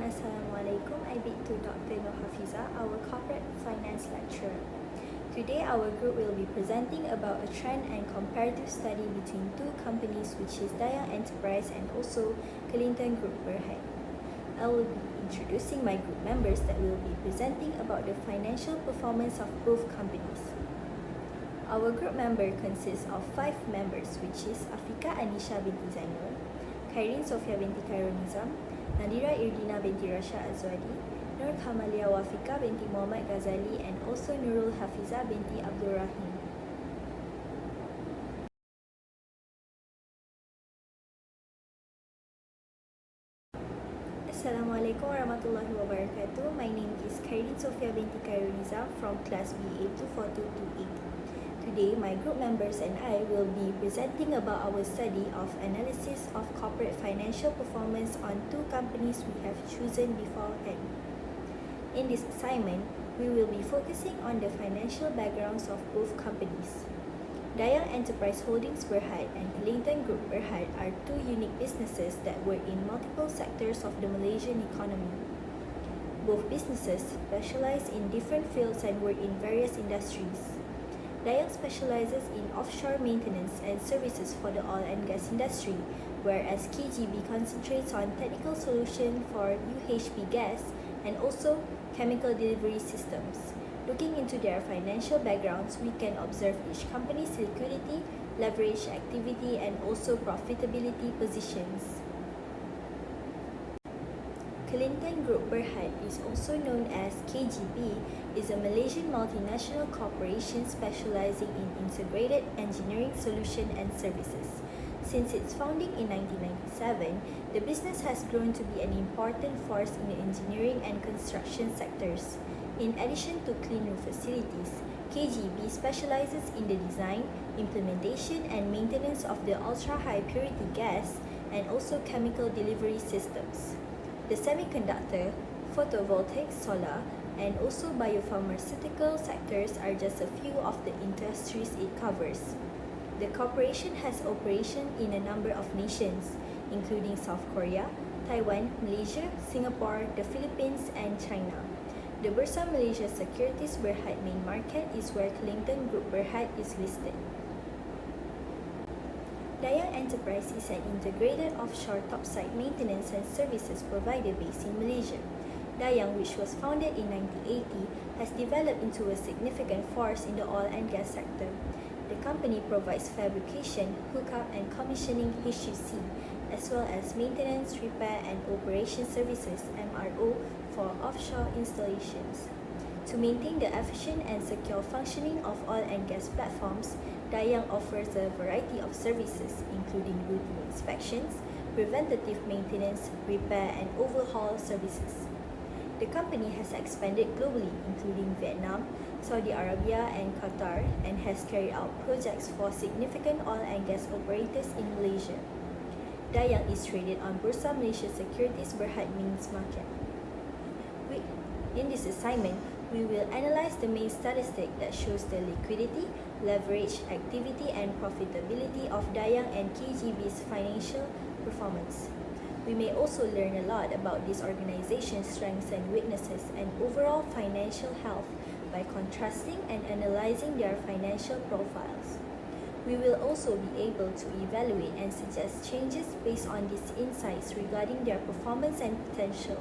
Assalamualaikum. I bid to Dr. Nur Hafiza, our corporate finance lecturer. Today our group will be presenting about a trend and comparative study between two companies, which is Dayang Enterprise and also Clinton Group Berhad. I will be introducing my group members that will be presenting about the financial performance of both companies. Our group member consists of 5 members, which is Afika Anisha binti Zainul, Khairin Sofia binti Khairul Nizam, Nadira Irdina binti Rasha Azwadi, Nur Kamalia Wafika binti Muhammad Ghazali, and also Nurul Hafiza binti Abdul Rahim. Assalamualaikum warahmatullahi wabarakatuh. My name is Khairin Sofia binti Khairul Nizam from class BA 24228. Today, my group members and I will be presenting about our study of analysis of corporate financial performance on two companies we have chosen beforehand. In this assignment, we will be focusing on the financial backgrounds of both companies. Dayang Enterprise Holdings Berhad and Clinton Group Berhad are two unique businesses that work in multiple sectors of the Malaysian economy. Both businesses specialize in different fields and work in various industries. Dayang specializes in offshore maintenance and services for the oil and gas industry, whereas KGB concentrates on technical solutions for UHP gas and also chemical delivery systems. Looking into their financial backgrounds, we can observe each company's liquidity, leverage activity, and also profitability positions. Clinton Group Berhad is also known as KGB, is a Malaysian multinational corporation specializing in integrated engineering solution and services. Since its founding in 1997, the business has grown to be an important force in the engineering and construction sectors. In addition to clean room facilities, KGB specializes in the design, implementation, and maintenance of the ultra-high purity gas and also chemical delivery systems. The semiconductor, photovoltaic, solar, and also biopharmaceutical sectors are just a few of the industries it covers. The corporation has operations in a number of nations, including South Korea, Taiwan, Malaysia, Singapore, the Philippines, and China. The Bursa Malaysia Securities Berhad main market is where Clinton Group Berhad is listed. Dayang Enterprise is an integrated offshore topside maintenance and services provider based in Malaysia. Dayang, which was founded in 1980, has developed into a significant force in the oil and gas sector. The company provides fabrication, hookup, and commissioning HUC, as well as maintenance, repair, and operation services (MRO) for offshore installations. To maintain the efficient and secure functioning of oil and gas platforms, Dayang offers a variety of services, including routine inspections, preventative maintenance, repair, and overhaul services. The company has expanded globally, including Vietnam, Saudi Arabia, and Qatar, and has carried out projects for significant oil and gas operators in Malaysia. Dayang is traded on Bursa Malaysia Securities Berhad Mains Market. In this assignment, we will analyze the main statistic that shows the liquidity, leverage, activity, and profitability of Dayang and KGB's financial performance. We may also learn a lot about this organization's strengths and weaknesses and overall financial health by contrasting and analyzing their financial profiles. We will also be able to evaluate and suggest changes based on these insights regarding their performance and potential.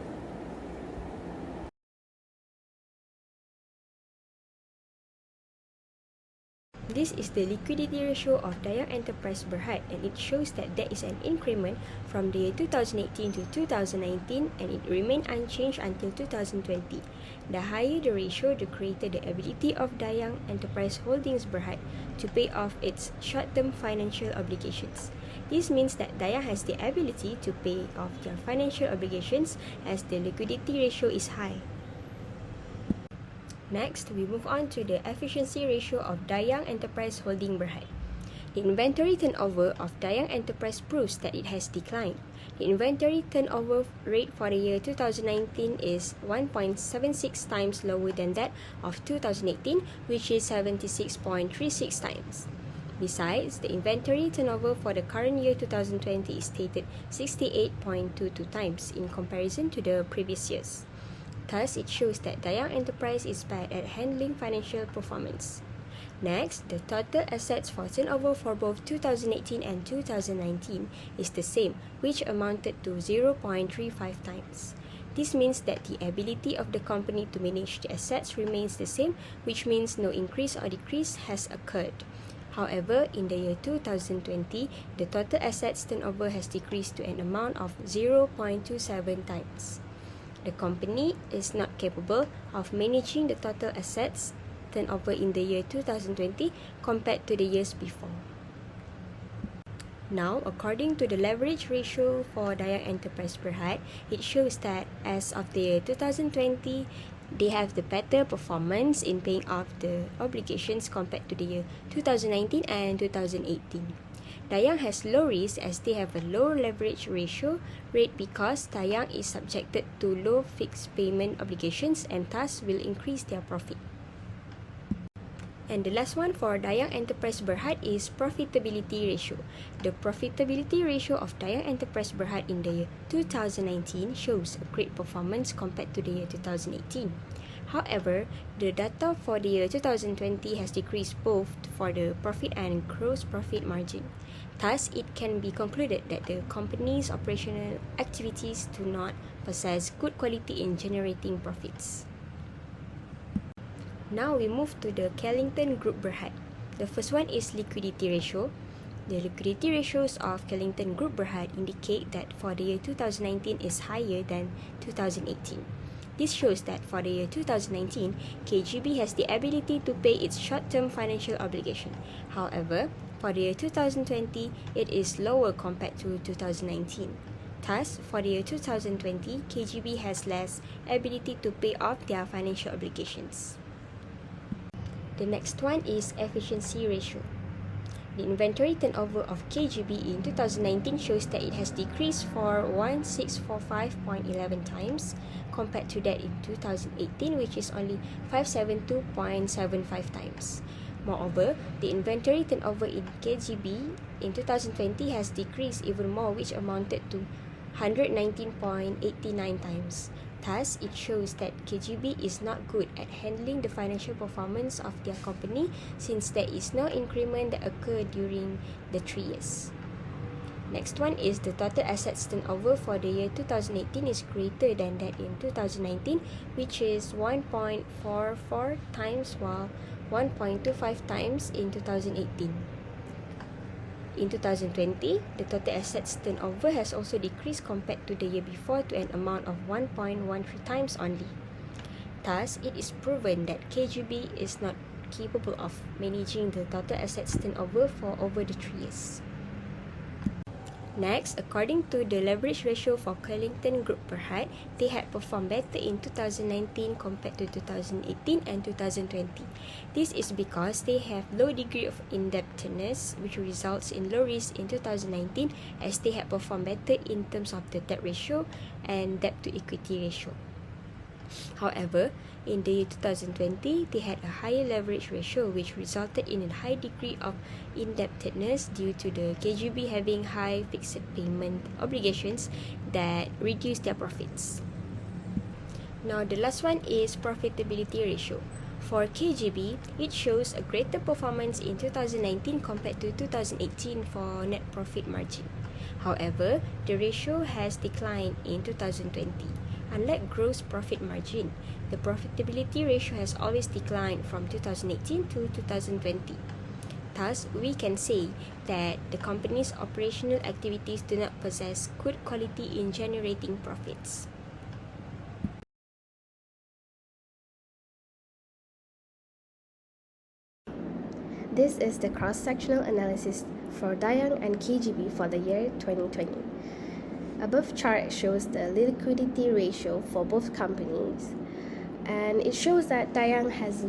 This is the liquidity ratio of Dayang Enterprise Berhad, and it shows that there is an increment from the year 2018 to 2019, and it remained unchanged until 2020. The higher the ratio, the greater the ability of Dayang Enterprise Holdings Berhad to pay off its short-term financial obligations. This means that Dayang has the ability to pay off their financial obligations as the liquidity ratio is high. Next, we move on to the efficiency ratio of Dayang Enterprise Holding Berhad. The inventory turnover of Dayang Enterprise proves that it has declined. The inventory turnover rate for the year 2019 is 1.76 times lower than that of 2018, which is 76.36 times. Besides, the inventory turnover for the current year 2020 is stated 68.22 times in comparison to the previous years. Thus, it shows that Dayang Enterprise is bad at handling financial performance. Next, the total assets for turnover for both 2018 and 2019 is the same, which amounted to 0.35 times. This means that the ability of the company to manage the assets remains the same, which means no increase or decrease has occurred. However, in the year 2020, the total assets turnover has decreased to an amount of 0.27 times. The company is not capable of managing the total assets turnover in the year 2020 compared to the years before. Now, according to the leverage ratio for Dayang Enterprise Berhad, it shows that as of the year 2020, they have the better performance in paying off the obligations compared to the year 2019 and 2018. Dayang has low risk as they have a low leverage ratio rate because Dayang is subjected to low fixed payment obligations and thus will increase their profit. And the last one for Dayang Enterprise Berhad is profitability ratio. The profitability ratio of Dayang Enterprise Berhad in the year 2019 shows a great performance compared to the year 2018. However, the data for the year 2020 has decreased both for the profit and gross profit margin. Thus, it can be concluded that the company's operational activities do not possess good quality in generating profits. Now we move to the Kellington Group Berhad. The first one is liquidity ratio. The liquidity ratios of Kellington Group Berhad indicate that for the year 2019 is higher than 2018. This shows that for the year 2019, KGB has the ability to pay its short-term financial obligation. However, for the year 2020, it is lower compared to 2019. Thus, for the year 2020, KGB has less ability to pay off their financial obligations. The next one is efficiency ratio. The inventory turnover of KGB in 2019 shows that it has decreased for 1645.11 times compared to that in 2018, which is only 572.75 times. Moreover, the inventory turnover in KGB in 2020 has decreased even more, which amounted to 119.89 times. Thus, it shows that KGB is not good at handling the financial performance of their company since there is no increment that occurred during the 3 years. Next one is the total assets turnover for the year 2018 is greater than that in 2019, which is 1.44 times while 1.25 times in 2018. In 2020, the total assets turnover has also decreased compared to the year before to an amount of 1.13 times only. Thus, it is proven that KGB is not capable of managing the total assets turnover for over the 3 years. Next, according to the leverage ratio for Kellington Group Berhad, they had performed better in 2019 compared to 2018 and 2020. This is because they have low degree of indebtedness, which results in low risk in 2019 as they had performed better in terms of the debt ratio and debt to equity ratio. However, in the year 2020, they had a higher leverage ratio which resulted in a high degree of indebtedness due to the KGB having high fixed payment obligations that reduced their profits. Now, the last one is profitability ratio. For KGB, it shows a greater performance in 2019 compared to 2018 for net profit margin. However, the ratio has declined in 2020. Unlike gross profit margin, the profitability ratio has always declined from 2018 to 2020. Thus, we can say that the company's operational activities do not possess good quality in generating profits. This is the cross-sectional analysis for Dayang and KGB for the year 2020. Above chart shows the liquidity ratio for both companies, and it shows that Dayang has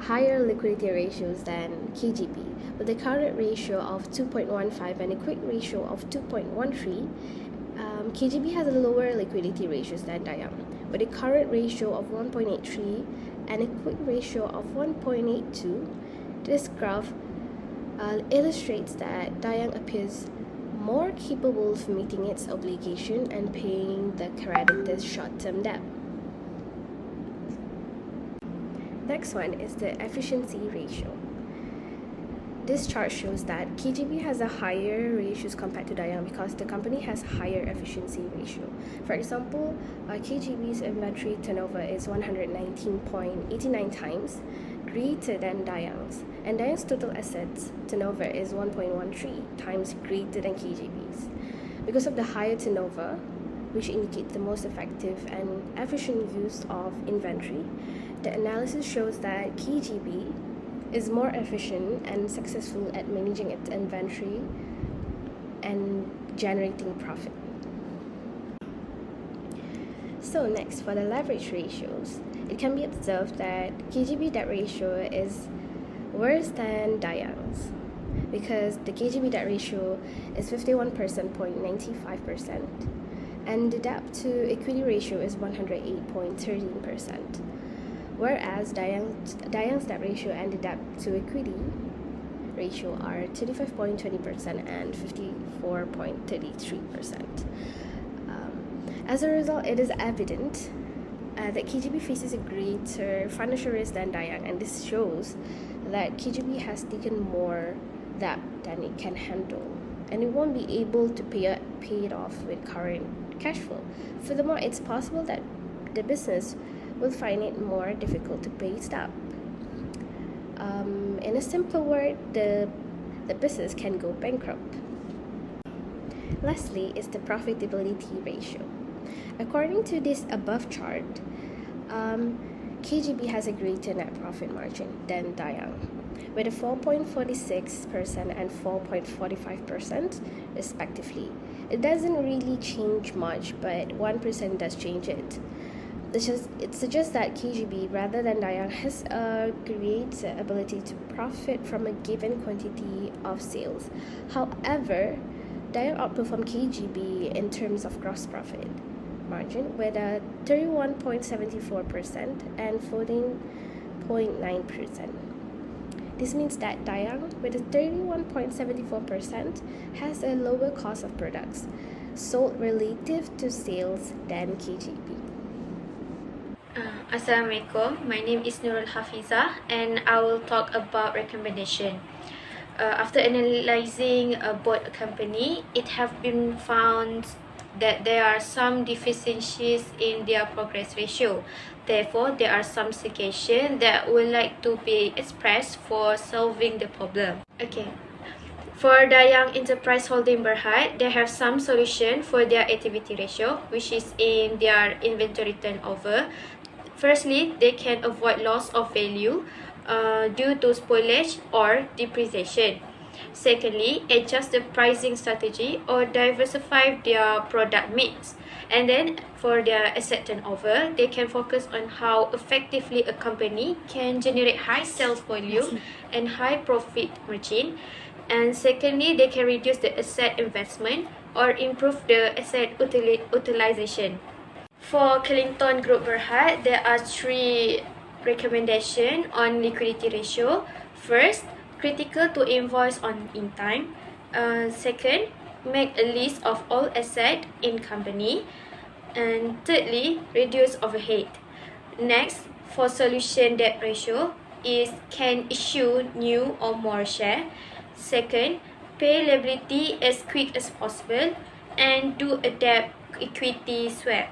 higher liquidity ratios than KGB, with a current ratio of 2.15 and a quick ratio of 2.13. KGB has a lower liquidity ratios than Dayang, with a current ratio of 1.83 and a quick ratio of 1.82. This graph illustrates that Dayang appears more capable of meeting its obligation and paying the creditor's short-term debt. Next one is the efficiency ratio. This chart shows that KGB has a higher ratios compared to Dayang because the company has higher efficiency ratio. For example, KGB's inventory turnover is 119.89 times greater than Dayang's, and Dayang's total assets turnover is 1.13 times greater than KGB's. Because of the higher turnover, which indicates the most effective and efficient use of inventory, the analysis shows that KGB is more efficient and successful at managing its inventory and generating profit. So next, for the leverage ratios, it can be observed that KGB debt ratio is worse than Dayang's because the KGB debt ratio is 51.95% and the debt to equity ratio is 108.13%. Whereas Dayang's debt ratio and the debt to equity ratio are 35.20% and 54.33%. As a result, it is evident that KGB faces a greater financial risk than Dayang, and this shows that KGB has taken more debt than it can handle, and it won't be able to pay it off with current cash flow. Furthermore, it's possible that the business will find it more difficult to pay its debt. In a simpler word, the business can go bankrupt. Lastly is the profitability ratio. According to this above chart, KGB has a greater net profit margin than Dayang, with a 4.46% and 4.45% respectively. It doesn't really change much, but 1% does change it. It suggests that KGB, rather than Dayang, has a great ability to profit from a given quantity of sales. However, Dayang outperformed KGB in terms of gross profit margin with a 31.74% and 14.9%. This means that Dayang, with a 31.74%, has a lower cost of products sold relative to sales than KGB. Assalamualaikum, my name is Nurul Hafiza and I will talk about recommendation. After analyzing both a company, it have been found that there are some deficiencies in their progress ratio. Therefore, there are some suggestions that would like to be expressed for solving the problem. Okay. For Dayang Enterprise Holding Berhad, they have some solution for their activity ratio, which is in their inventory turnover. Firstly, they can avoid loss of value due to spoilage or depreciation. Secondly, adjust the pricing strategy or diversify their product mix. And then for their asset turnover, they can focus on how effectively a company can generate high sales volume and high profit margin. And secondly, they can reduce the asset investment or improve the asset utilization. For Clinton Group Berhad, there are 3 recommendations on liquidity ratio. First, critical to invoice in time. Second, make a list of all assets in company. And thirdly, reduce overhead. Next, for solution debt ratio is can issue new or more share. Second, pay liability as quick as possible and do a debt equity swap.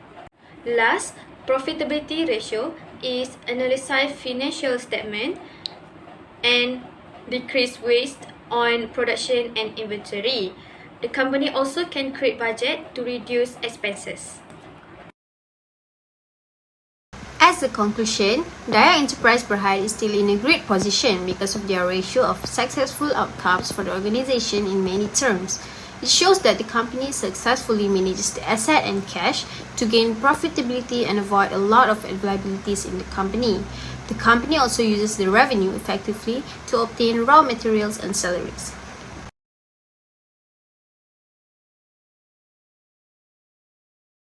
Last, profitability ratio is analyze financial statement and decrease waste on production and inventory. The company also can create budget to reduce expenses. As a conclusion, Dayang Enterprise Berhad is still in a great position because of their ratio of successful outcomes for the organization in many terms. It shows that the company successfully manages the asset and cash to gain profitability and avoid a lot of liabilities in the company. The company also uses the revenue effectively to obtain raw materials and salaries.